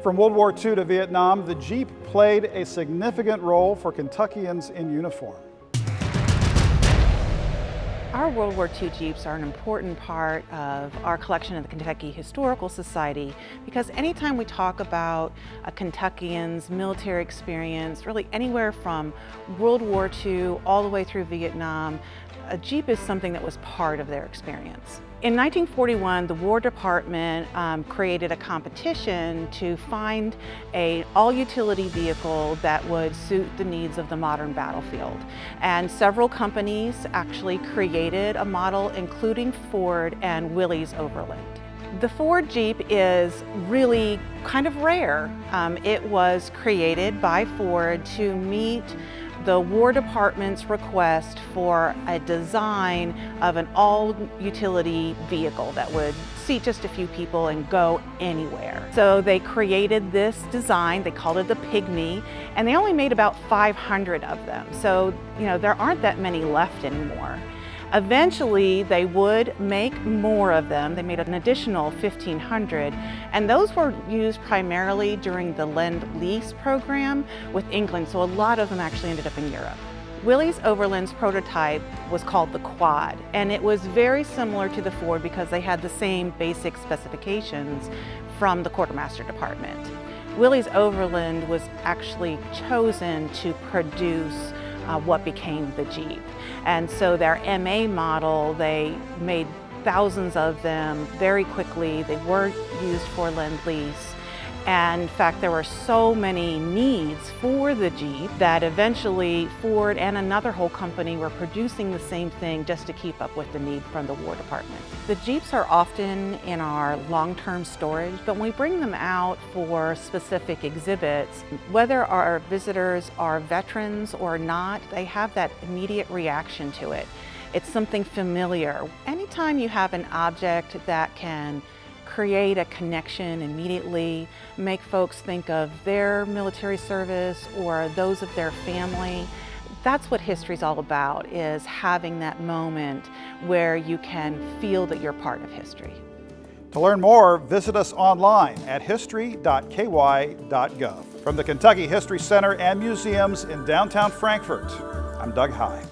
From World War II to Vietnam, the Jeep played a significant role for Kentuckians in uniform. Our World War II Jeeps are an important part of our collection at the Kentucky Historical Society because anytime we talk about a Kentuckian's military experience, really anywhere from World War II all the way through Vietnam, a Jeep is something that was part of their experience. In 1941, the War Department created a competition to find an all-utility vehicle that would suit the needs of the modern battlefield. And several companies actually created a model, including Ford and Willys Overland. The Ford Jeep is really kind of rare. It was created by Ford to meet the War Department's request for a design of an all-utility vehicle that would seat just a few people and go anywhere. So they created this design, they called it the Pygmy, and they only made about 500 of them. So, there aren't that many left anymore. Eventually, they would make more of them. They made an additional 1,500, and those were used primarily during the Lend-Lease program with England, so a lot of them actually ended up in Europe. Willys Overland's prototype was called the Quad, and it was very similar to the Ford because they had the same basic specifications from the Quartermaster Department. Willys Overland was actually chosen to produce what became the Jeep. And so their MA model, they made thousands of them very quickly. They were used for Lend-Lease. And in fact, there were so many needs for the Jeep that eventually Ford and another whole company were producing the same thing just to keep up with the need from the War Department. The Jeeps are often in our long-term storage, but when we bring them out for specific exhibits, whether our visitors are veterans or not, they have that immediate reaction to it. It's something familiar. Anytime you have an object that can create a connection immediately, make folks think of their military service or those of their family. That's what history's all about, is having that moment where you can feel that you're part of history. To learn more, visit us online at history.ky.gov. From the Kentucky History Center and Museums in downtown Frankfort, I'm Doug High.